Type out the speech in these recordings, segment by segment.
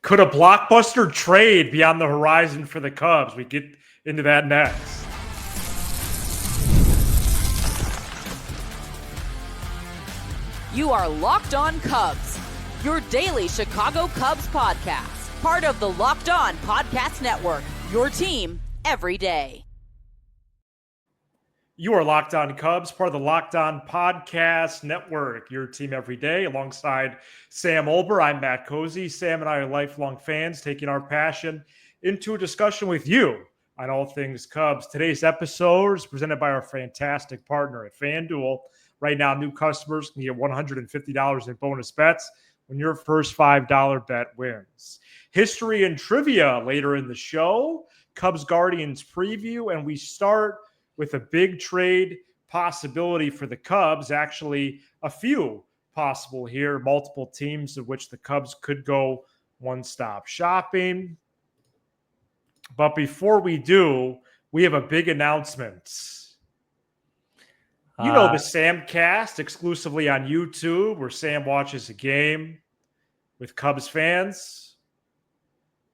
Could a blockbuster trade be on the horizon for the Cubs? We get into that next. You are Locked On Cubs, your daily Chicago Cubs podcast, part of the Locked On Podcast Network, your team every day. You are Locked On Cubs, part of the Locked On Podcast Network, your team every day. Alongside Sam Olber, I'm Matt Cozy. Sam and I are lifelong fans, taking our passion into a discussion with you on all things Cubs. Today's episode is presented by our fantastic partner at FanDuel. Right now, new customers can get $150 in bonus bets when your first $5 bet wins. History and trivia later in the show, Cubs Guardians preview, and we start with a big trade possibility for the Cubs. Actually, a few possible here, multiple teams of which the Cubs could go one-stop shopping. But before we do, we have a big announcement. You know the Samcast, exclusively on YouTube, where Sam watches a game with Cubs fans.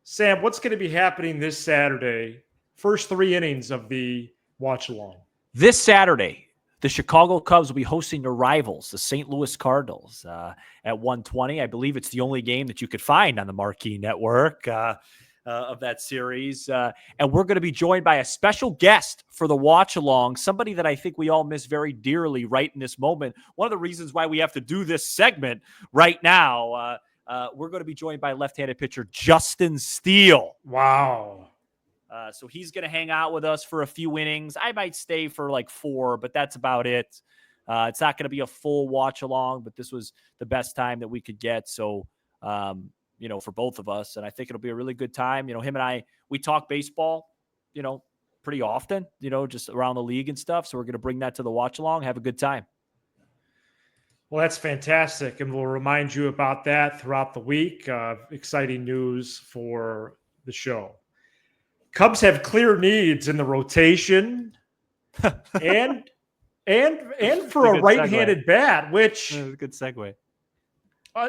Sam, what's going to be happening this Saturday? First 3 innings of the watch along. This Saturday, the Chicago Cubs will be hosting their rivals, the St. Louis Cardinals, at 1:20. I believe it's the only game that you could find on the Marquee Network of that series. And we're going to be joined by a special guest for the watch along, somebody that I think we all miss very dearly right in this moment. One of the reasons why we have to do this segment right now, we're going to be joined by left-handed pitcher Justin Steele. Wow. So he's going to hang out with us for a few innings. I might stay for like 4, but that's about it. It's not going to be a full watch along, but this was the best time that we could get. So, for both of us, and I think it'll be a really good time. Him and I, we talk baseball, pretty often, just around the league and stuff. So we're going to bring that to the watch along, have a good time. Well, that's fantastic. And we'll remind you about that throughout the week. Exciting news for the show. Cubs have clear needs in the rotation and for a right-handed bat, which a good segue.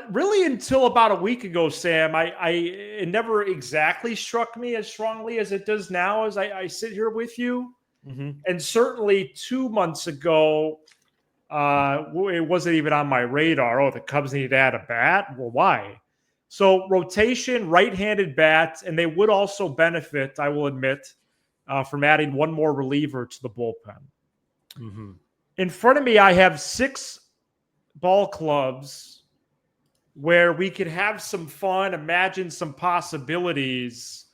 Really until about a week ago, Sam, it never exactly struck me as strongly as it does now as I sit here with you. Mm-hmm. And certainly 2 months ago, it wasn't even on my radar. Oh, the Cubs need to add a bat? Well, why? So rotation, right-handed bats, and they would also benefit, I will admit, from adding one more reliever to the bullpen. Mm-hmm. In front of me, I have 6 ball clubs where we could have some fun, imagine some possibilities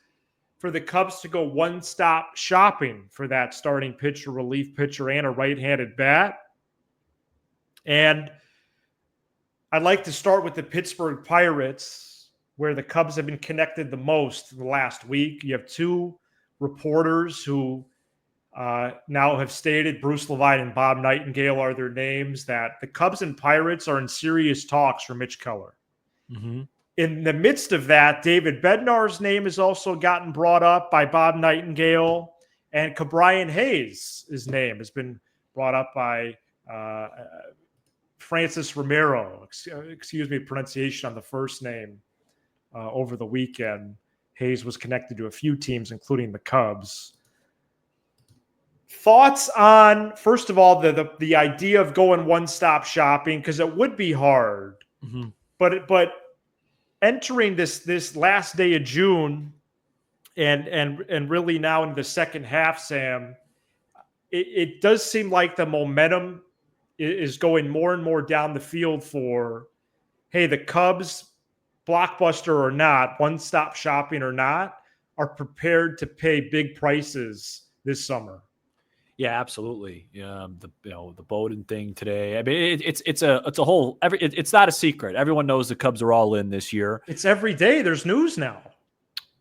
for the Cubs to go one-stop shopping for that starting pitcher, relief pitcher, and a right-handed bat. And I'd like to start with the Pittsburgh Pirates, where the Cubs have been connected the most in the last week. You have 2 reporters who now have stated, Bruce Levine and Bob Nightingale are their names, that the Cubs and Pirates are in serious talks for Mitch Keller. Mm-hmm. In the midst of that, David Bednar's name has also gotten brought up by Bob Nightingale, and Ke'Bryan Hayes' name has been brought up by Francis Romero, excuse me, pronunciation on the first name, over the weekend. Hayes was connected to a few teams, including the Cubs. Thoughts on, first of all, the idea of going one-stop shopping, because it would be hard, mm-hmm. but entering this last day of June and really now into the second half, Sam, it does seem like the momentum is going more and more down the field for, hey, the Cubs, blockbuster or not, one-stop shopping or not, are prepared to pay big prices this summer. Yeah, absolutely. The Bowden thing today. I mean, it's a whole. It's not a secret. Everyone knows the Cubs are all in this year. It's every day. There's news now.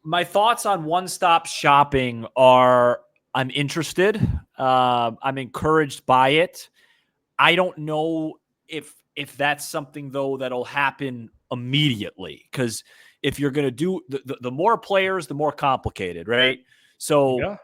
My thoughts on one-stop shopping are: I'm interested. I'm encouraged by it. I don't know if that's something though that'll happen immediately, because if you're going to do the more players, the more complicated, right? So, yeah.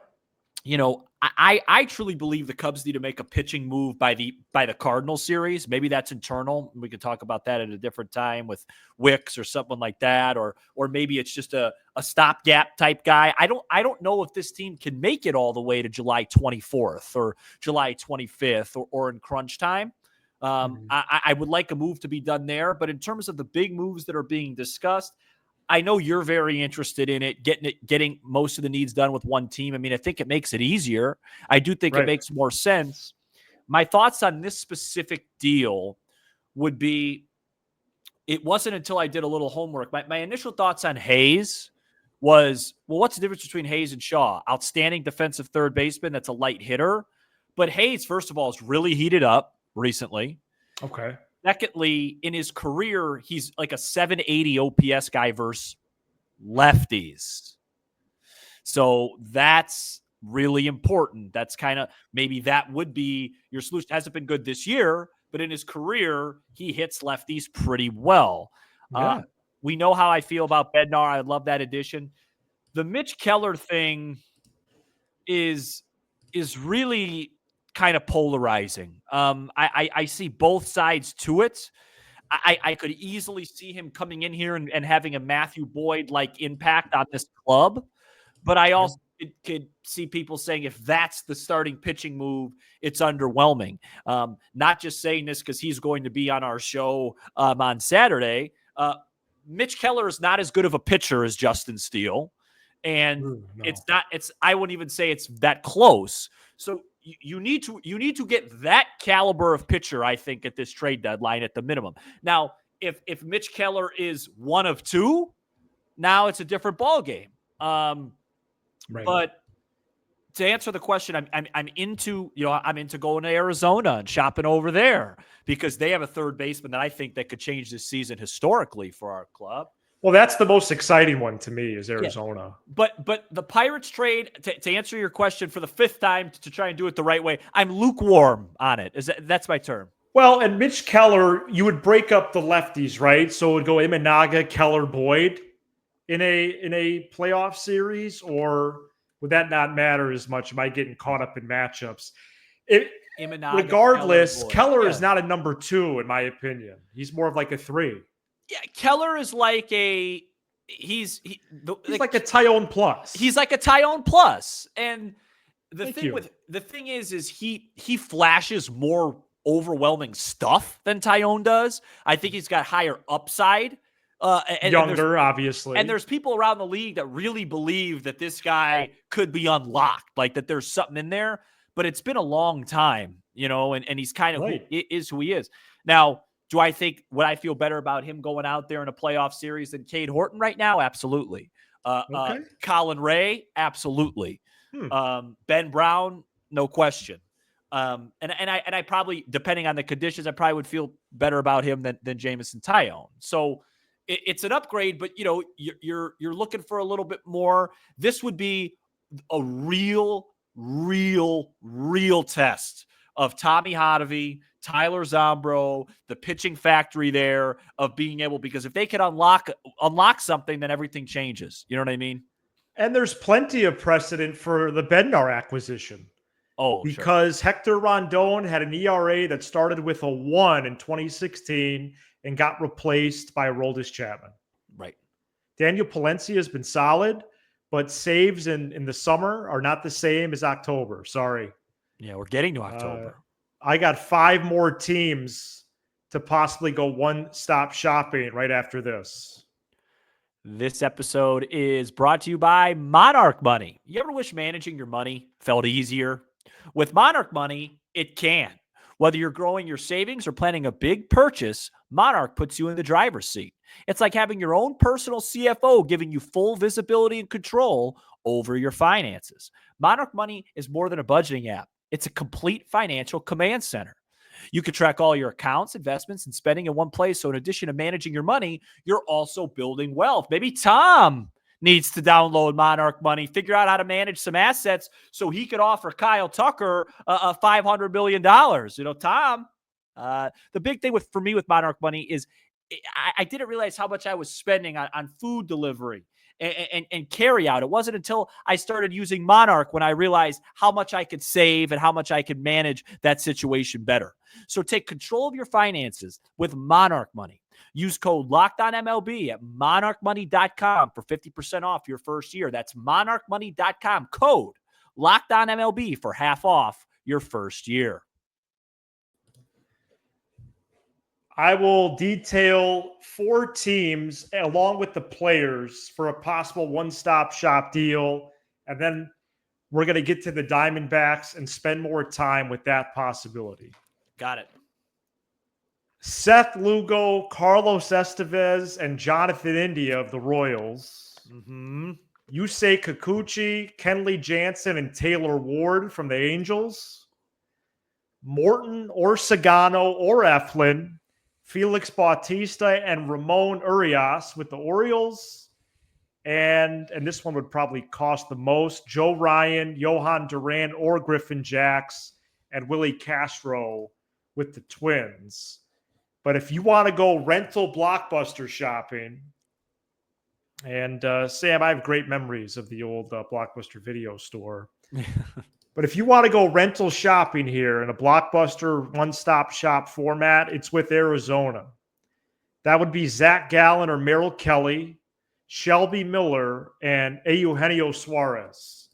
I truly believe the Cubs need to make a pitching move by the Cardinal series. Maybe that's internal. We could talk about that at a different time with Wicks or something like that, or maybe it's just a stopgap type guy. I don't know if this team can make it all the way to July 24th or July 25th or in crunch time. I would like a move to be done there, but in terms of the big moves that are being discussed, I know you're very interested in it, getting most of the needs done with one team. I mean, I think it makes it easier. I do think it makes more sense. My thoughts on this specific deal would be, it wasn't until I did a little homework. My initial thoughts on Hayes was, well, what's the difference between Hayes and Shaw? Outstanding defensive third baseman that's a light hitter. But Hayes, first of all, is really heated up recently. Okay. Secondly, in his career, he's like a 780 OPS guy versus lefties. So that's really important. That's kind of, maybe that would be your solution. Hasn't been good this year, but in his career, he hits lefties pretty well. Yeah. We know how I feel about Bednar. I love that addition. The Mitch Keller thing is really kind of polarizing. I see both sides to it. I could easily see him coming in here and having a Matthew Boyd-like impact on this club. But I also could see people saying if that's the starting pitching move, it's underwhelming. Not just saying this because he's going to be on our show on Saturday. Mitch Keller is not as good of a pitcher as Justin Steele. And I wouldn't even say it's that close. So you need to get that caliber of pitcher, I think, at this trade deadline at the minimum. Now, if Mitch Keller is one of two, now it's a different ballgame. But to answer the question, I'm into going to Arizona and shopping over there because they have a third baseman that I think that could change this season historically for our club. Well, that's the most exciting one to me is Arizona. Yeah. But the Pirates trade, to answer your question for the fifth time to try and do it the right way, I'm lukewarm on it. That's my term. Well, and Mitch Keller, you would break up the lefties, right? So it would go Imanaga, Keller, Boyd in a playoff series, or would that not matter as much? Am I getting caught up in matchups? Regardless, Keller is not a number two, in my opinion. He's more of like a three. Yeah, Keller is like he's like a Tyone plus. He's like a Tyone plus. And the thing is he flashes more overwhelming stuff than Tyone does. I think he's got higher upside. Younger, obviously. And there's people around the league that really believe that this guy could be unlocked, like that there's something in there. But it's been a long time, and he's kind of who he is. Now, would I feel better about him going out there in a playoff series than Cade Horton right now? Absolutely. Colin Ray, absolutely. Ben Brown, no question. And I probably, depending on the conditions, I probably would feel better about him than Jamison Tyone. So it's an upgrade, but you're looking for a little bit more. This would be a real test of Tommy Hotovy, Tyler Zombro, the pitching factory there of being able, because if they could unlock something, then everything changes. You know what I mean? And there's plenty of precedent for the Bednar acquisition. Because sure. Hector Rondon had an ERA that started with a 1 in 2016 and got replaced by Aroldis Chapman. Right. Daniel Palencia has been solid, but saves in the summer are not the same as October. Sorry. Yeah, we're getting to October. I got 5 more teams to possibly go one-stop shopping right after this. This episode is brought to you by Monarch Money. You ever wish managing your money felt easier? With Monarch Money, it can. Whether you're growing your savings or planning a big purchase, Monarch puts you in the driver's seat. It's like having your own personal CFO giving you full visibility and control over your finances. Monarch Money is more than a budgeting app. It's a complete financial command center. You can track all your accounts, investments, and spending in one place. So in addition to managing your money, you're also building wealth. Maybe Tom needs to download Monarch Money, figure out how to manage some assets so he could offer Kyle Tucker a $500 million. Tom, the big thing for me with Monarch Money is I didn't realize how much I was spending on food delivery and carry out. It wasn't until I started using Monarch when I realized how much I could save and how much I could manage that situation better. So take control of your finances with Monarch Money. Use code LOCKEDONMLB at monarchmoney.com for 50% off your first year. That's monarchmoney.com, code LOCKEDONMLB for half off your first year. I will detail 4 teams along with the players for a possible one-stop shop deal. And then we're going to get to the Diamondbacks and spend more time with that possibility. Got it. Seth Lugo, Carlos Estevez, and Jonathan India of the Royals. Yusei Kikuchi, Kenley Jansen, and Taylor Ward from the Angels. Morton or Sagano or Eflin. Felix Bautista and Ramon Urias with the Orioles. And this one would probably cost the most. Joe Ryan, Johan Duran or Griffin Jacks, and Willie Castro with the Twins. But if you want to go rental blockbuster shopping, and Sam, I have great memories of the old Blockbuster video store. But if you want to go rental shopping here in a Blockbuster one-stop shop format, it's with Arizona. That would be Zach Gallen or Merrill Kelly, Shelby Miller, and Eugenio Suarez.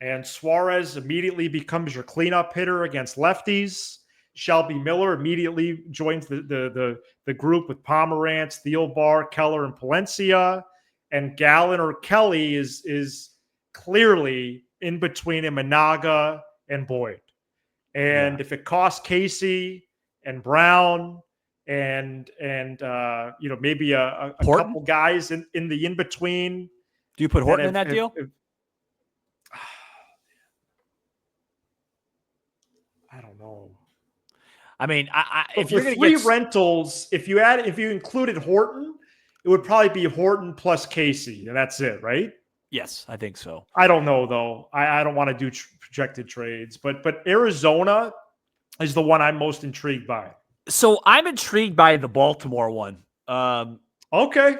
And Suarez immediately becomes your cleanup hitter against lefties. Shelby Miller immediately joins the group with Pomerantz, Thielbar, Keller, and Palencia. And Gallen or Kelly is clearly in between Imanaga and Boyd. And if it costs Casey and Brown and maybe a couple guys in the in-between. Do you put Horton in that deal? I don't know. I mean, if you're going to get rentals, if you included Horton, it would probably be Horton plus Casey, and that's it, right? Yes, I think so. I don't know, though. I don't want to do projected trades, but Arizona is the one I'm most intrigued by. So I'm intrigued by the Baltimore one. Okay.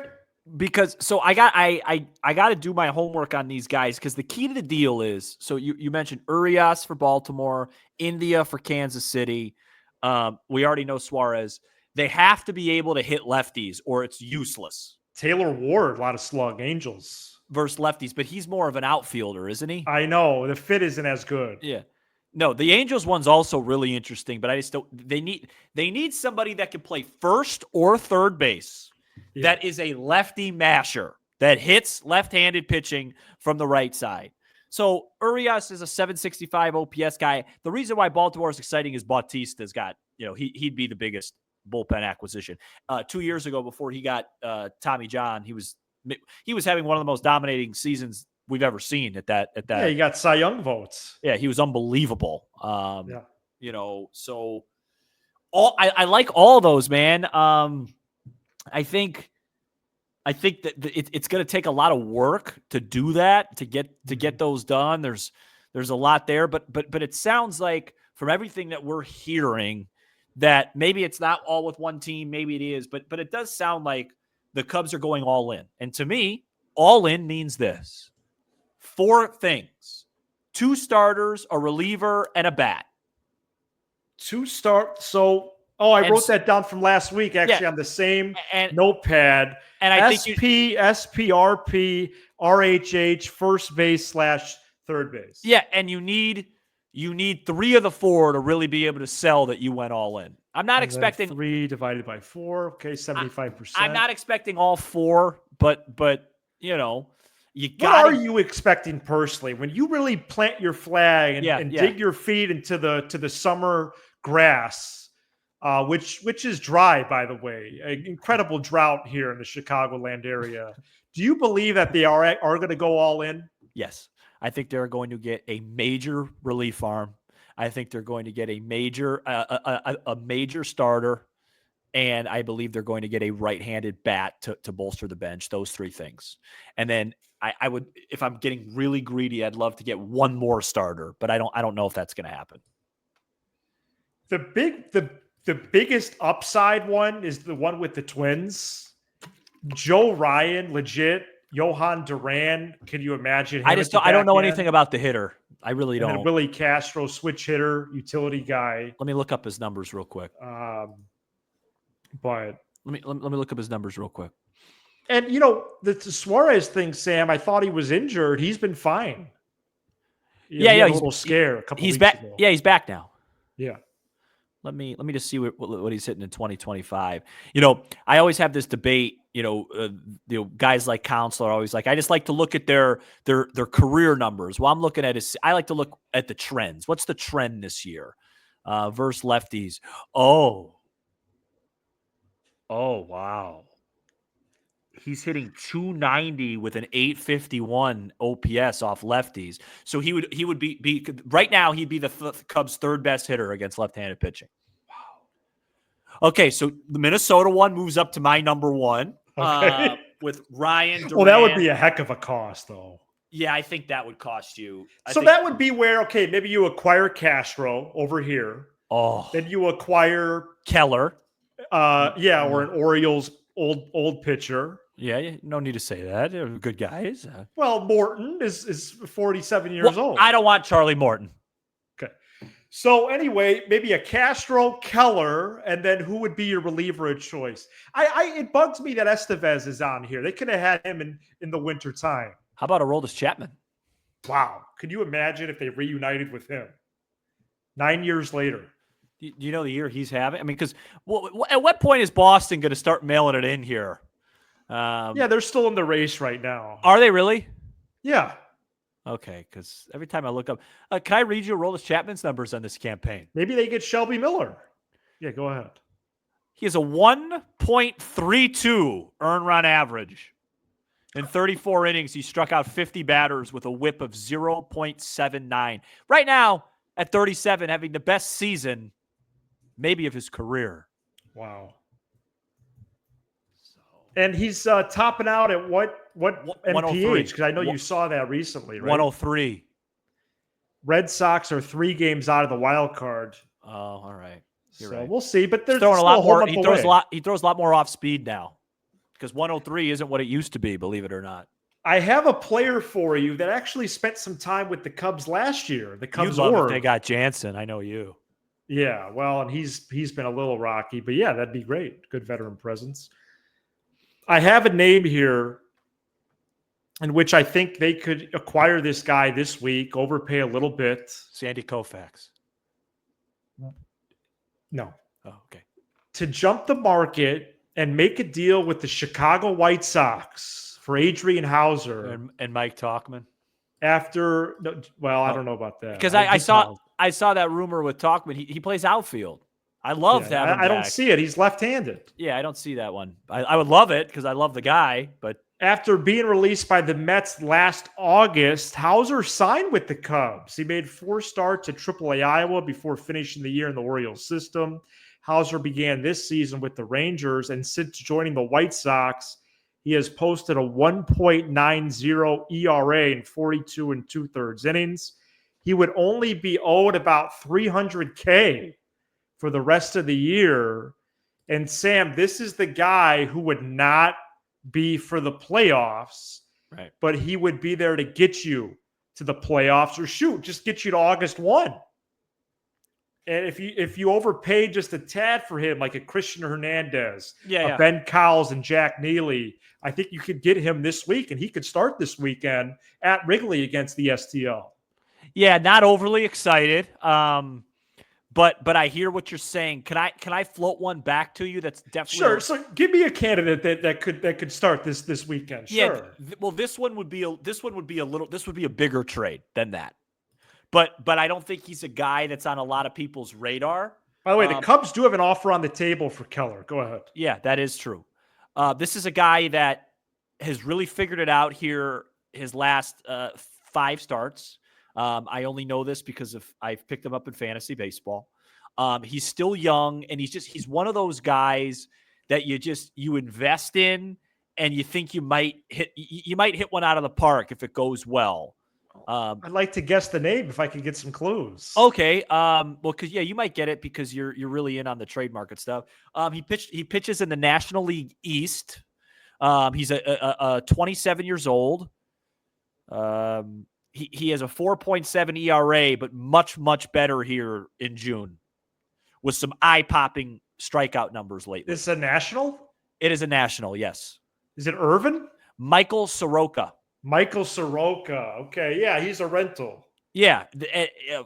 Because I got to do my homework on these guys, because the key to the deal is, so you mentioned Urias for Baltimore, India for Kansas City. We already know Suarez. They have to be able to hit lefties or it's useless. Taylor Ward, a lot of slug, Angels. Versus lefties, but he's more of an outfielder, isn't he? I know. The fit isn't as good. Yeah. No, the Angels one's also really interesting, but I just don't. They need somebody that can play first or third base. Yeah. That is a lefty masher that hits left-handed pitching from the right side. So Urias is a 765 OPS guy. The reason why Baltimore is exciting is Bautista's got, he'd be the biggest bullpen acquisition. 2 years ago, before he got Tommy John, he was having one of the most dominating seasons we've ever seen at that. Yeah, he got Cy Young votes. Yeah, he was unbelievable. So I like all those, man. I think that it's going to take a lot of work to do that, to get those done. There's a lot there, but it sounds like from everything that we're hearing that maybe it's not all with one team, maybe it is, but it does sound like the Cubs are going all in. And to me, all in means this: 4 things: 2 starters, a reliever, and a bat. 2 start. So, I wrote that down from last week, actually, on the same notepad. And I think SPRP, RHH, first base / third base. Yeah, and you need 3 of the 4 to really be able to sell that you went all in. I'm not expecting 3 divided by 4. Okay, 75%. I'm not expecting all 4, but you got. What are you expecting personally when you really plant your flag and dig your feet into the summer grass, which is dry, by the way, an incredible drought here in the Chicagoland area? Do you believe that they are going to go all in? Yes, I think they're going to get a major relief arm. I think they're going to get a major major starter, and I believe they're going to get a right-handed bat to bolster the bench. Those 3 things, and then I would, if I'm getting really greedy, I'd love to get one more starter, but I don't know if that's going to happen. The biggest upside one is the one with the Twins. Joe Ryan, legit. Johan Duran. Can you imagine him? I don't know anything about the hitter. I really and don't. then Willie Castro, switch hitter, utility guy. Let me look up his numbers real quick. But let me look up his numbers real quick. And the Suarez thing, Sam, I thought he was injured. He's been fine. He had a little scare a couple weeks ago. Yeah, he's back now. Yeah. Let me just see what he's hitting in 2025. I always have this debate. Guys like Counselor are always like, I just like to look at their career numbers. Well, I'm looking at I like to look at the trends. What's the trend this year versus lefties? Oh, wow. He's hitting 290 with an 851 OPS off lefties. So he would be right now. He'd be the Cubs' third best hitter against left-handed pitching. Wow. Okay, so the Minnesota one moves up to my number one with Ryan Duran. Well, that would be a heck of a cost, though. Yeah, I think that would cost you. That would be where maybe you acquire Castro over here. Oh, then you acquire Keller. Or an Orioles old pitcher. Yeah, no need to say that. They're good guys. Well, Morton is 47 years old. I don't want Charlie Morton. Okay. So anyway, maybe a Castro, Keller, and then who would be your reliever of choice? It bugs me that Estevez is on here. They could have had him in the winter time. How about Aroldis Chapman? Wow. Could you imagine if they reunited with him 9 years later? Do you know the year he's having? I mean, because at what point is Boston going to start mailing it in here? They're still in the race right now. Are they really? Yeah. Okay, because every time I look up, can I read you Aroldis Chapman's numbers on this campaign? Maybe they get Shelby Miller. Yeah, go ahead. He has a 1.32 earned run average. In 34 innings, he struck out 50 batters with a whip of 0.79. Right now, at 37, having the best season maybe of his career. Wow. And he's topping out at what MPH? Because I know you saw that recently, right? 103. Red Sox are 3 games out of the wild card. Oh, all right. You're right. We'll see. But there's throwing a lot more. He throws a lot more off speed now because 103 isn't what it used to be. Believe it or not. I have a player for you that actually spent some time with the Cubs last year. The Cubs org. They got Jansen. I know you. Yeah, well, and he's been a little rocky, but yeah, that'd be great. Good veteran presence. I have a name here in which I think they could acquire this guy this week, overpay a little bit. Sandy Koufax. No. Oh, okay. To jump the market and make a deal with the Chicago White Sox for Adrian Hauser and Mike Tauchman. I don't know about that. Because I saw that rumor with Tauchman. He plays outfield. I love that. I don't see it. He's left-handed. Yeah, I don't see that one. I would love it because I love the guy. But after being released by the Mets last August, Hauser signed with the Cubs. He made 4 starts at AAA Iowa before finishing the year in the Orioles system. Hauser began this season with the Rangers, and since joining the White Sox, he has posted a 1.90 ERA in 42 2/3 innings. He would only be owed about $300K for the rest of the year. And Sam, this is the guy who would not be for the playoffs, right? But he would be there to get you to the playoffs or just get you to August 1. And if you overpaid just a tad for him, like a Christian Hernandez, Ben Cowles and Jack Neely, I think you could get him this week, and he could start this weekend at Wrigley against the STL. Yeah, not overly excited. But I hear what you're saying. Can I float one back to you? That's definitely sure. So give me a candidate that could start this weekend. Sure. Yeah. Well, this would be a bigger trade than that. But I don't think he's a guy that's on a lot of people's radar. By the way, the Cubs do have an offer on the table for Keller. Go ahead. Yeah, that is true. This is a guy that has really figured it out here his last 5 starts. I only know this because I've picked him up in fantasy baseball. He's still young, and he's one of those guys that you invest in, and you think you might hit one out of the park if it goes well. I'd like to guess the name if I could get some clues. Okay. Well, because you might get it because you're really in on the trade market stuff. He pitches in the National League East He's a 27 years old. He has a 4.7 ERA, but much, much better here in June with some eye-popping strikeout numbers lately. This is a national? It is a national, yes. Is it Irvin? Michael Soroka. Michael Soroka. Okay, yeah, he's a rental. Yeah,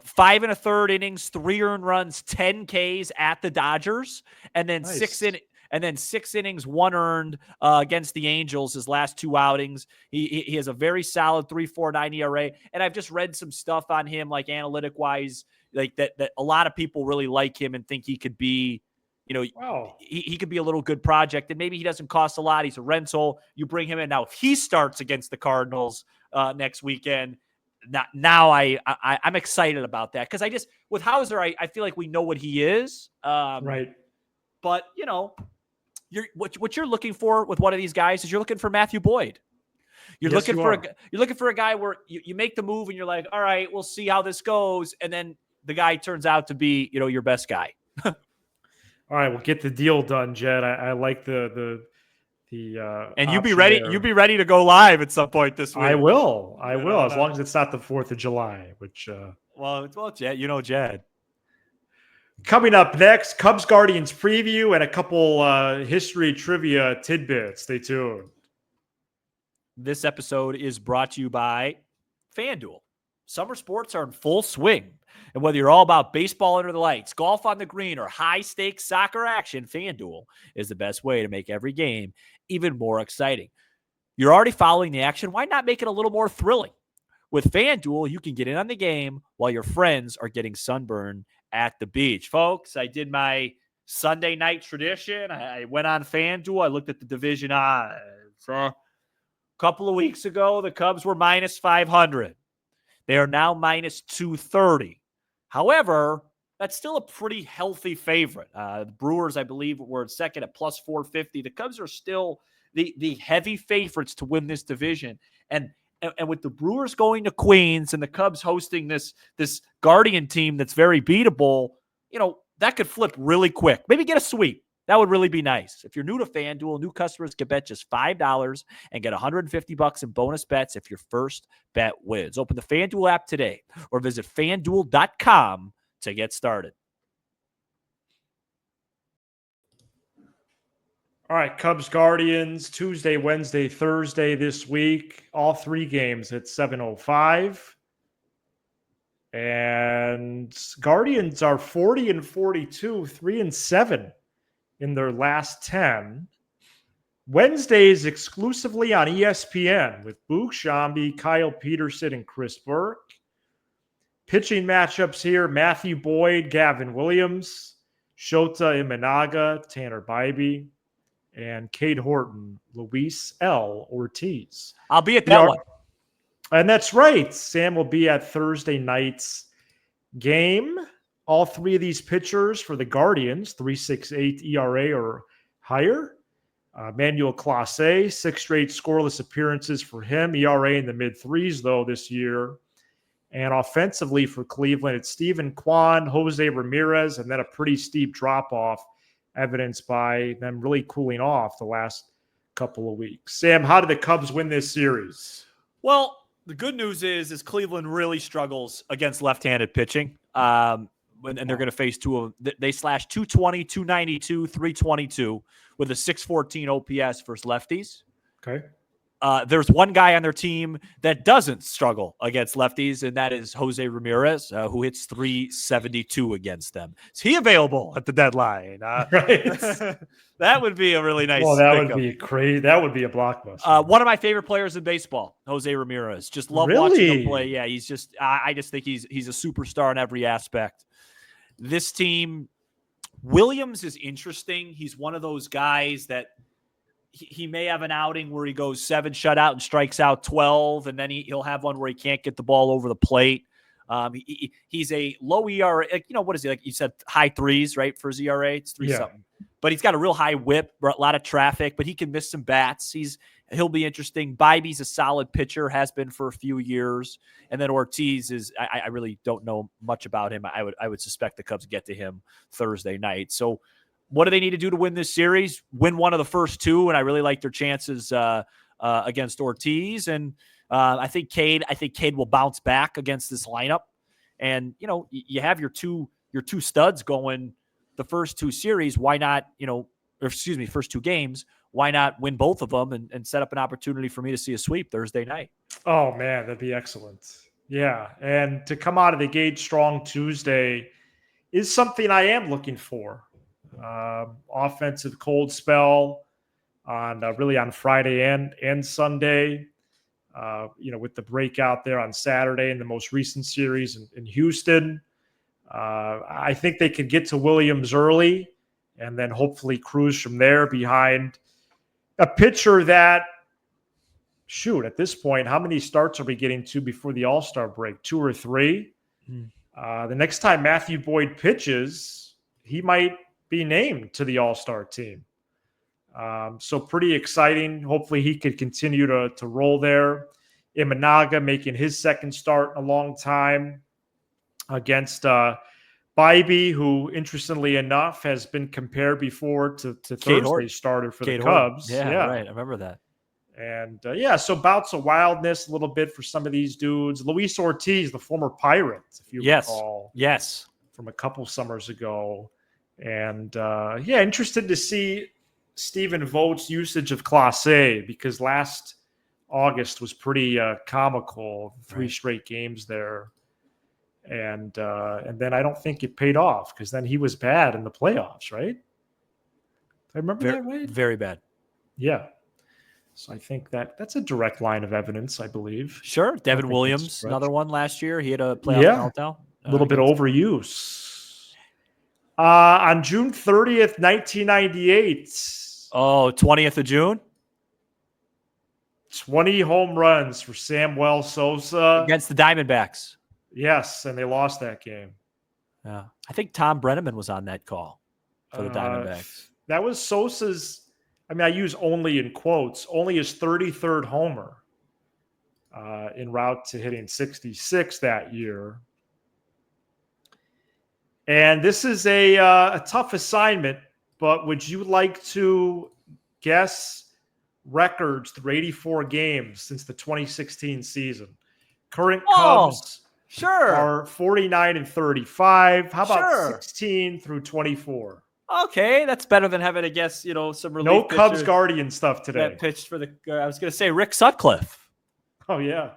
5 1/3 innings, 3 earned runs, 10 Ks at the Dodgers, and then Nice. 6 innings, 1 earned against the Angels. His last 2 outings, he has a very solid 3.49 ERA. And I've just read some stuff on him, like analytic wise, like that a lot of people really like him and think he could be, Wow. he could be a little good project. And maybe he doesn't cost a lot. He's a rental. You bring him in now. If he starts against the Cardinals next weekend. Now I'm excited about that because with Hauser, I feel like we know what he is. Right. But what you're looking for with one of these guys is you're looking for Matthew Boyd. You're looking for a guy where you make the move and you're like, all right, we'll see how this goes, and then the guy turns out to be your best guy. All right, we'll get the deal done, Jed. I like the and you be ready. There. You be ready to go live at some point this week. I will. As long as it's not the 4th of July, which. Well, Jed. Jed. Coming up next, Cubs Guardians preview and a couple history trivia tidbits. Stay tuned. This episode is brought to you by FanDuel. Summer sports are in full swing. And whether you're all about baseball under the lights, golf on the green, or high-stakes soccer action, FanDuel is the best way to make every game even more exciting. You're already following the action. Why not make it a little more thrilling? With FanDuel, you can get in on the game while your friends are getting sunburned at the beach. Folks, I did my Sunday night tradition. I went on FanDuel. I looked at the division odds. A couple of weeks ago, the Cubs were minus 500. They are now minus 230. However, that's still a pretty healthy favorite. The Brewers, I believe, were second at plus 450. The Cubs are still the heavy favorites to win this division. And with the Brewers going to Queens and the Cubs hosting this Guardian team that's very beatable, that could flip really quick. Maybe get a sweep. That would really be nice. If you're new to FanDuel, new customers can bet just $5 and get $150 in bonus bets if your first bet wins. Open the FanDuel app today or visit FanDuel.com to get started. All right, Cubs Guardians, Tuesday, Wednesday, Thursday this week. All 3 games at 7:05. And Guardians are 40-42, 3-7 in their last 10. Wednesdays exclusively on ESPN with Boog Shambi, Kyle Peterson, and Chris Burke. Pitching matchups here, Matthew Boyd, Gavin Williams, Shota Imanaga, Tanner Bybee, and Cade Horton, Luis L. Ortiz. I'll be at that one. And that's right. Sam will be at Thursday night's game. All 3 of these pitchers for the Guardians, 3.68 ERA or higher. Manuel Clase, 6 straight scoreless appearances for him. ERA in the mid-3s, though, this year. And offensively for Cleveland, it's Steven Kwan, Jose Ramirez, and then a pretty steep drop-off, evidenced by them really cooling off the last couple of weeks. Sam, how did the Cubs win this series? Well, the good news is Cleveland really struggles against left-handed pitching. And they're going to face 2 of them. They slash 220, 292, 322 with a 614 OPS versus lefties. Okay. There's one guy on their team that doesn't struggle against lefties, and that is Jose Ramirez, who hits 372 against them. Is he available at the deadline? Right. That would be a really nice. Well, that would be crazy. That would be a blockbuster. One of my favorite players in baseball, Jose Ramirez. Just love watching him play. Yeah, he's just. I just think he's a superstar in every aspect. This team, Williams is interesting. He's one of those guys that. He may have an outing where he goes 7 shutout and strikes out 12, and then he'll have one where he can't get the ball over the plate. He's a low ERA. What is he, like you said, high 3s, right, for his ERA? It's 3 something. But he's got a real high whip, a lot of traffic, but he can miss some bats. He'll be interesting. Bybee's a solid pitcher, has been for a few years. And then Ortiz is, I really don't know much about him. I would suspect the Cubs get to him Thursday night. So what do they need to do to win this series? Win one of the first two, and I really like their chances against Ortiz. And I think Cade will bounce back against this lineup. And you have your two studs going the first two series. Why not? First two games. Why not win both of them and set up an opportunity for me to see a sweep Thursday night? Oh man, that'd be excellent. Yeah, and to come out of the gate strong Tuesday is something I am looking for. Offensive cold spell on really on Friday and Sunday. With the breakout there on Saturday in the most recent series in Houston. I think they could get to Williams early and then hopefully cruise from there behind a pitcher that, at this point, how many starts are we getting to before the All-Star break? 2 or 3? The next time Matthew Boyd pitches, he might be named to the All-Star team. So pretty exciting. Hopefully he could continue to roll there. Imanaga making his second start in a long time against Bybee, who, interestingly enough, has been compared before to Thursday's starter for the Cubs. Yeah, right. I remember that. And so bouts of wildness a little bit for some of these dudes. Luis Ortiz, the former Pirate, if you recall. Yes. From a couple summers ago. And interested to see Stephen Vogt's usage of Clase, because last August was pretty comical. 3 straight games there. And then I don't think it paid off, because then he was bad in the playoffs, right? I remember that right? Very bad. Yeah. So I think that's a direct line of evidence, I believe. Sure. Devin Williams, another one last year. He had a playoff meltdown. A little bit overuse. On June 30th, 1998. Oh, 20th of June? 20 home runs for Samuel Sosa. Against the Diamondbacks. Yes, and they lost that game. Yeah. I think Tom Brenneman was on that call for the Diamondbacks. That was Sosa's, I use only in quotes, only his 33rd homer en route to hitting 66 that year. And this is a tough assignment, but would you like to guess records through 84 games since the 2016 season? Current Cubs are 49 and 35. How about 16 through 24? Okay, that's better than having to guess, some relief. No Cubs Guardian stuff today. That pitched for I was going to say Rick Sutcliffe. Oh, yeah.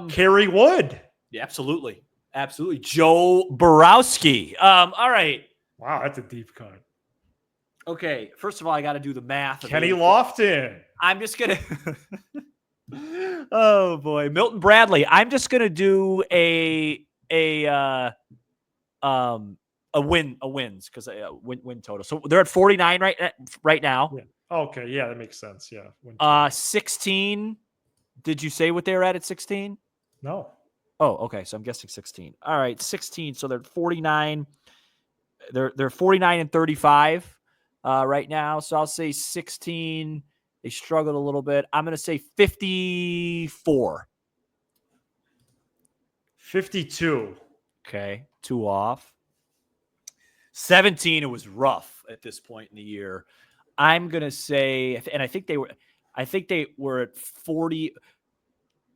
Kerry Wood. Yeah, absolutely. Absolutely. Joe Borowski. All right. Wow, that's a deep cut. Okay, first of all, I got to do the math. Kenny Lofton. I'm just going to oh, boy. Milton Bradley. I'm just going to do a wins, because win total. So they're at 49 right now. Yeah. Okay, yeah, that makes sense. Yeah. 16. Did you say what they were at 16? No. Oh, okay. So I'm guessing 16. All right, 16. So they're 49. They're 49 and 35 right now. So I'll say 16. They struggled a little bit. I'm going to say 54. 52. Okay, 2 off. 17. It was rough at this point in the year. I'm going to say, and I think they were at 40.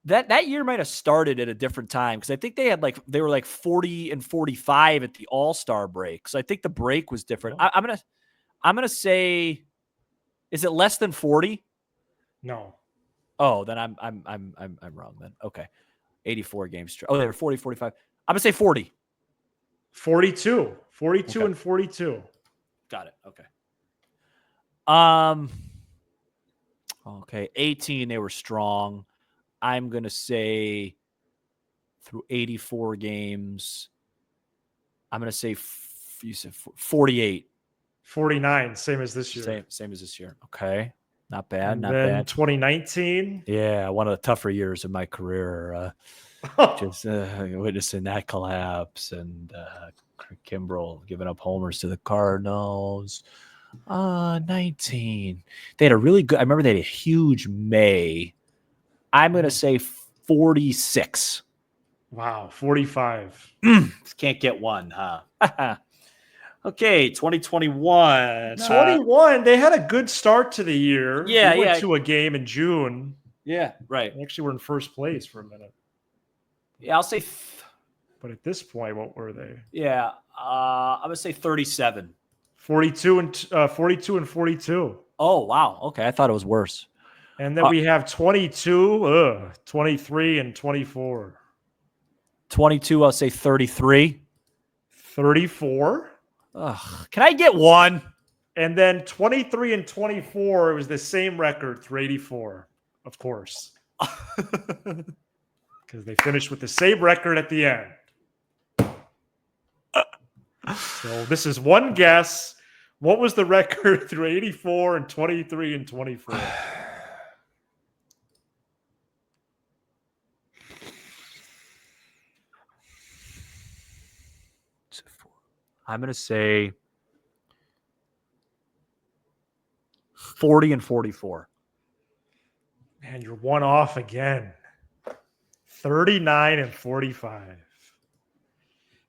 That year might have started at a different time, because I think they were 40 and 45 at the All-Star break. So I think the break was different. Oh. I'm gonna say, is it less than 40? No. Oh, then I'm wrong then. Okay. 84 games. Oh, they were 40, 45. I'm gonna say 40. 42. 42 okay. And 42. Got it. Okay. Okay. 18, they were strong. I'm going to say through 84 games, I'm going to say you said 48. 49, same as this year. Same as this year. Okay. Not bad. And not then bad. 2019. Yeah, one of the tougher years of my career. Just witnessing that collapse, and Kimbrel giving up homers to the Cardinals. 19. They had a really good, I remember they had a huge May. I'm going to say 46. Wow, 45. Can't get one, huh? Okay, 2021. 21. They had a good start to the year. Yeah, they went yeah. to a game in June. Yeah, right. They actually were in first place for a minute. Yeah, I'll say. But at this point, what were they? Yeah, I'm gonna say 37. 42 and 42. Oh wow. Okay, I thought it was worse. And then we have 22, 23, and 24. 22. I'll say 33. 34. Can I get one? And then 23 and 24, it was the same record through 84, of course. Because they finished with the same record at the end. So this is one guess. What was the record through 84 and 23 and 24? I'm going to say 40 and 44. Man, you're one off again. 39 and 45.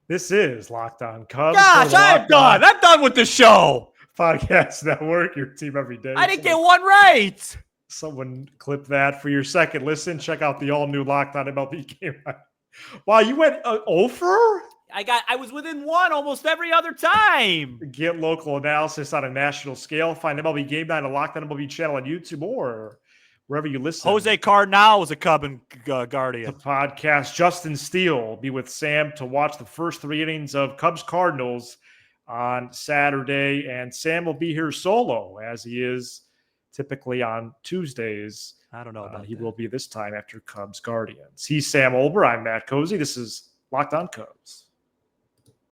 This is Locked On Cubs. Gosh, I'm done. I'm done with the show. Podcast Network, your team every day. I didn't get one right. Someone clip that for your second listen. Check out the all-new Locked On MLB game. Wow, you went over? I was within one almost every other time. Get local analysis on a national scale. Find MLB Game Night on Locked On MLB channel on YouTube or wherever you listen. Jose Cardinal was a Cub and Guardian. The podcast. Justin Steele will be with Sam to watch the first 3 innings of Cubs Cardinals on Saturday. And Sam will be here solo, as he is typically on Tuesdays. I don't know about he that. will be this time after Cubs Guardians. He's Sam Olber. I'm Matt Cozy. This is Locked On Cubs.